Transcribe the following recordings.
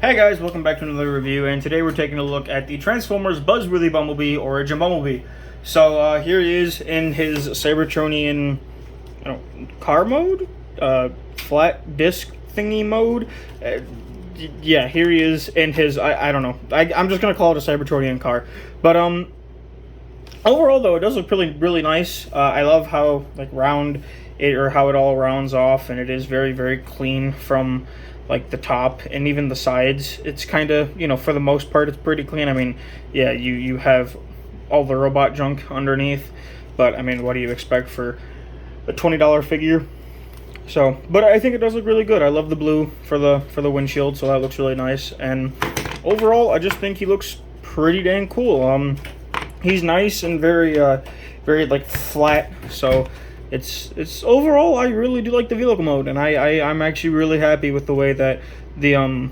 Hey guys, welcome back to another review, and today we're taking a look at the Transformers Buzzworthy Bumblebee Origin Bumblebee. So here he is in his Cybertronian car mode, flat disc thingy mode. Yeah, here he is in his, I don't know, I'm just going to call it a Cybertronian car. But overall though, it does look really nice. I love how round it, or how it all rounds off, and it is very clean from like the top and even the sides. It's kind of, for the most part, it's pretty clean. I mean, yeah, you have all the robot junk underneath, but I mean, what do you expect for a $20 figure? So, but I think it does look really good. I love the blue for the windshield, so that looks really nice. And overall, I just think he looks pretty dang cool. He's nice and very like flat, so it's overall, I really do like the vehicle mode, and I'm actually really happy with the way that the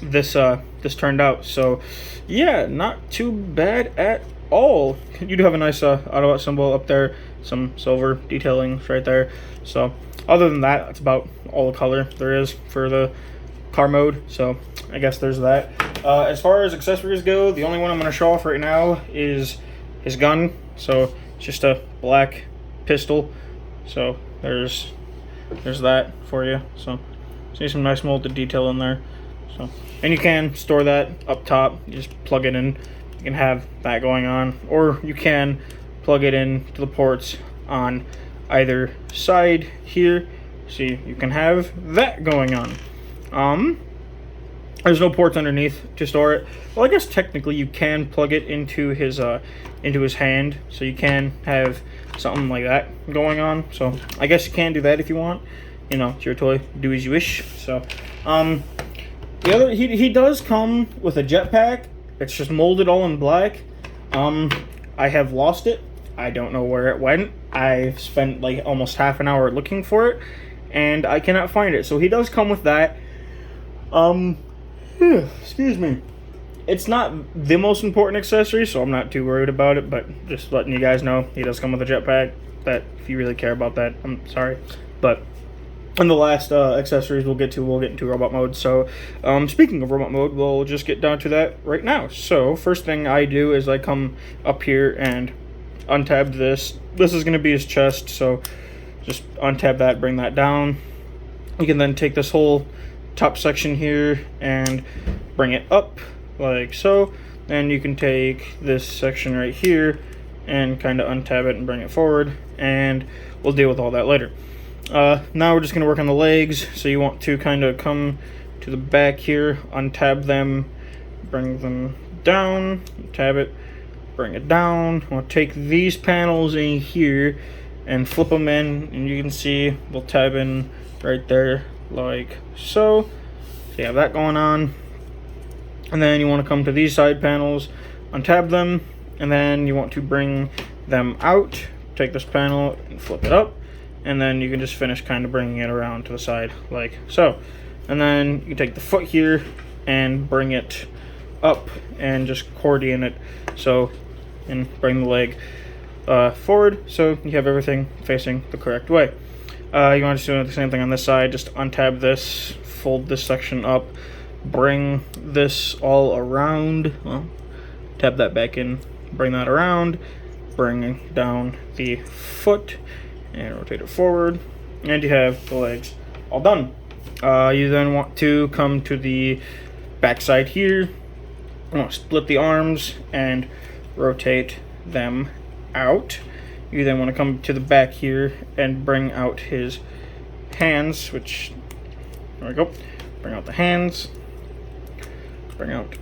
this turned out. So yeah, not too bad at all. You do have a nice Autobot symbol up there, some silver detailing right there. So other than that, that's about all the color there is for the car mode. So I guess there's that. As far as accessories go, the only one I'm going to show off right now is his gun. So it's just a black pistol. So there's that for you. So see some nice molded detail in there. So, and you can store that up top. You just plug it in. You can have that going on, or you can plug it in to the ports on either side here. See, you can have that going on. There's no ports underneath to store it. Well, I guess technically you can plug it into his hand, so you can have something like that going on. So I guess you can do that if you want. It's your toy. Do as you wish. So, the other, he does come with a jetpack. It's just molded all in black. I have lost it. I don't know where it went. I've spent like almost half an hour looking for it, and I cannot find it. So he does come with that. Excuse me. It's not the most important accessory, so I'm not too worried about it, but just letting you guys know, he does come with a jetpack. That, if you really care about that, I'm sorry. But in the last accessories we'll get into robot mode. So speaking of robot mode, we'll just get down to that right now. So first thing I do is I come up here and untab this. This is going to be his chest, so just untab that, bring that down. You can then take this whole top section here and bring it up like so. Then you can take this section right here and kind of untab it and bring it forward, and we'll deal with all that later. Now we're just going to work on the legs. So you want to kind of come to the back here, untab them, bring them down, tab it, bring it down. We'll take these panels in here and flip them in, and you can see we'll tab in right there like so. So you have that going on. And then you want to come to these side panels, untab them, and then you want to bring them out. Take this panel and flip it up, and then you can just finish kind of bringing it around to the side like so. And then you take the foot here and bring it up and just accordion it so, and bring the leg forward so you have everything facing the correct way. You want to do the same thing on this side. Just untab this, fold this section up, bring this all around. Well, tab that back in, bring that around, bring down the foot, and rotate it forward, and you have the legs all done. You then want to come to the back side here. You want to split the arms and rotate them out. You then want to come to the back here and bring out his hands, which, there we go. Bring out the hands. Bring out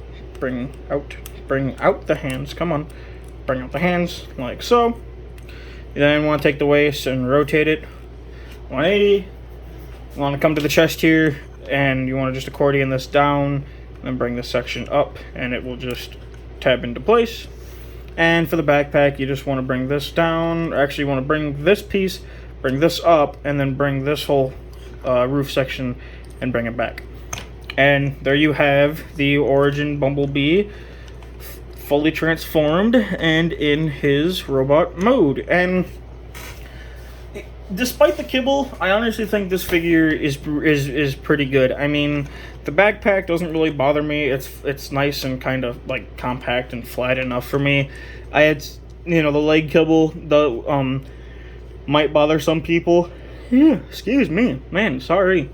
the hands. Come on. Bring out the hands like so. You then want to take the waist and rotate it 180. You want to come to the chest here, and you want to just accordion this down and bring this section up, and it will just tab into place. And for the backpack, you just want to bring this down. Actually, you want to bring this piece, bring this up, and then bring this whole roof section and bring it back. And there you have the Origin Bumblebee fully transformed and in his robot mode. And despite the kibble, I honestly think this figure is pretty good. I mean, The backpack doesn't really bother me. It's nice and kind of like compact and flat enough for me. I had, you know, the leg kibble, the might bother some people. Yeah, excuse me, man, sorry.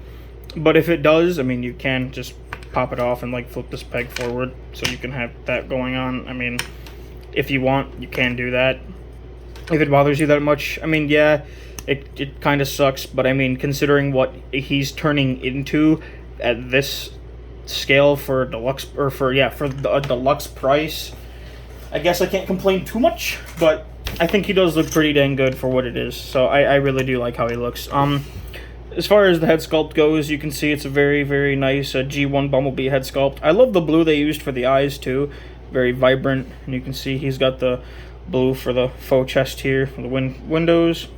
But if it does, I mean, you can just pop it off and like flip this peg forward so you can have that going on. I mean, if you want, you can do that. If it bothers you that much, I mean, yeah, it kind of sucks, but I mean, considering what he's turning into at this scale for deluxe, or for a deluxe price, I guess I can't complain too much, but I think he does look pretty dang good for what it is. So I really do like how he looks. As far as the head sculpt goes, you can see it's a very, very nice G1 Bumblebee head sculpt. I love the blue they used for the eyes too. Very vibrant, and you can see he's got the blue for the faux chest here, for the windows.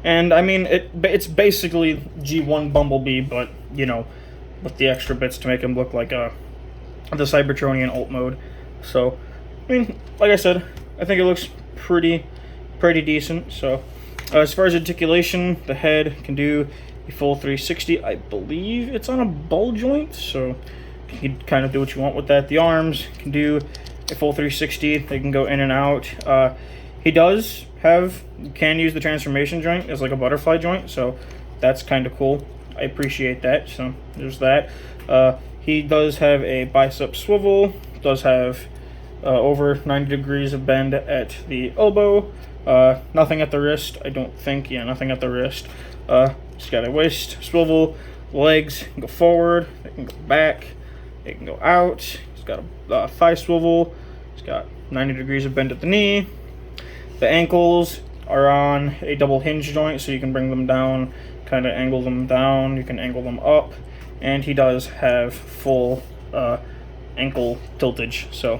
And I mean, it's basically G1 Bumblebee, but you know, with the extra bits to make him look like the Cybertronian alt mode. So, I mean, like I said, I think it looks pretty decent. So, as far as articulation, the head can do a full 360. I believe it's on a ball joint, so you can kind of do what you want with that. The arms can do a full 360. They can go in and out. He does have, you can use the transformation joint as like a butterfly joint, so that's kind of cool. I appreciate that. So there's that. He does have a bicep swivel. Does have over 90 degrees of bend at the elbow. Nothing at the wrist, I don't think. Yeah, nothing at the wrist. He's got a waist swivel. Legs can go forward. They can go back. They can go out. He's got a thigh swivel. He's got 90 degrees of bend at the knee. The ankles are on a double hinge joint, so you can bring them down, kind of angle them down. You can angle them up. And he does have full ankle tiltage. So,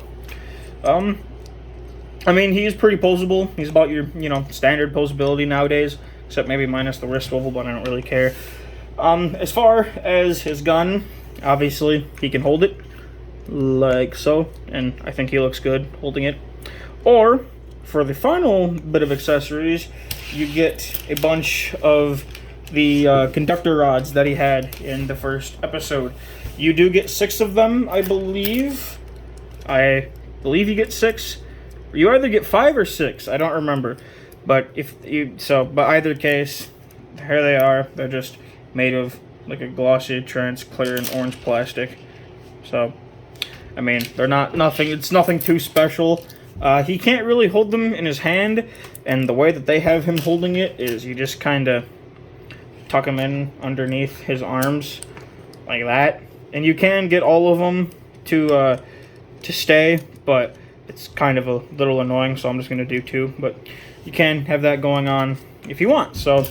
I mean, he's pretty posable. He's about your, you know, standard posability nowadays, except maybe minus the wrist swivel, but I don't really care. As far as his gun, obviously, he can hold it like so, and I think he looks good holding it. Or, for the final bit of accessories, you get a bunch of the conductor rods that he had in the first episode. You do get 6 of them, I believe. I believe you get 6. You either get 5 or 6. I don't remember. But but either case, here they are. They're just made of like a glossy, clear, and orange plastic. So, I mean, they're nothing. It's nothing too special. He can't really hold them in his hand, and the way that they have him holding it is you just kind of tuck him in underneath his arms like that, and you can get all of them to stay, but it's kind of a little annoying, so I'm just going to do 2. But you can have that going on if you want. So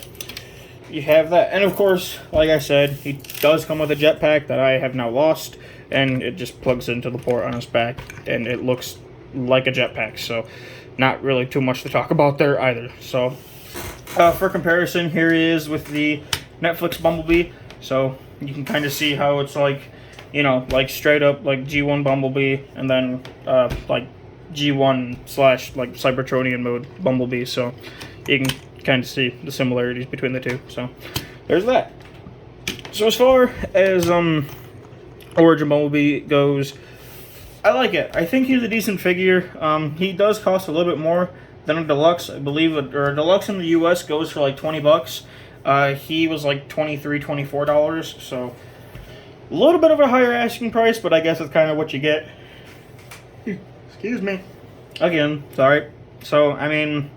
you have that. And of course, like I said, he does come with a jetpack that I have now lost, and it just plugs into the port on his back, and it looks like a jetpack. So not really too much to talk about there either. So for comparison, here he is with the Netflix Bumblebee. So you can kind of see how it's like, you know, like straight up like G1 Bumblebee, and then like G1 / like Cybertronian mode Bumblebee. So you can kind of see the similarities between the two. So there's that. So as far as Origin Bumblebee goes, I like it. I think he's a decent figure. He does cost a little bit more than a deluxe, I believe, or a deluxe in the US goes for like $20. He was like $23, $24, so a little bit of a higher asking price, but I guess it's kind of what you get. Excuse me. Again, sorry. So, I mean,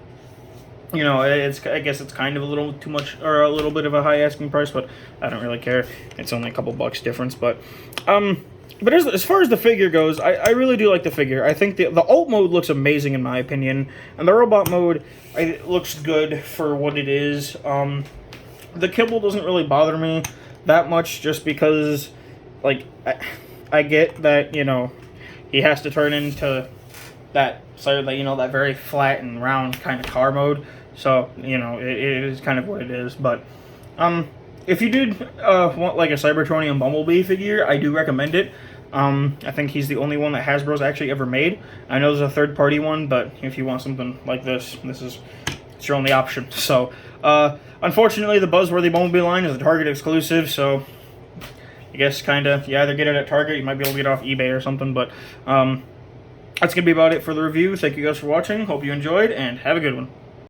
you know, I guess it's kind of a little too much, or a little bit of a high asking price, but I don't really care. It's only a couple bucks difference, but as far as the figure goes, I really do like the figure. I think the alt mode looks amazing in my opinion, and the robot mode looks good for what it is. The kibble doesn't really bother me that much, just because, like, I get that, you know, he has to turn into that sort of, like, you know, that very flat and round kind of car mode. So, you know, it is kind of what it is. But if you did want like a Cybertronian Bumblebee figure, I do recommend it. I think he's the only one that Hasbro's actually ever made. I know there's a third-party one, but if you want something like this, it's your only option. So, unfortunately, the Buzzworthy Bumblebee line is a Target exclusive, so I guess kind of, you either get it at Target, you might be able to get it off eBay or something, but that's going to be about it for the review. Thank you guys for watching. Hope you enjoyed, and have a good one.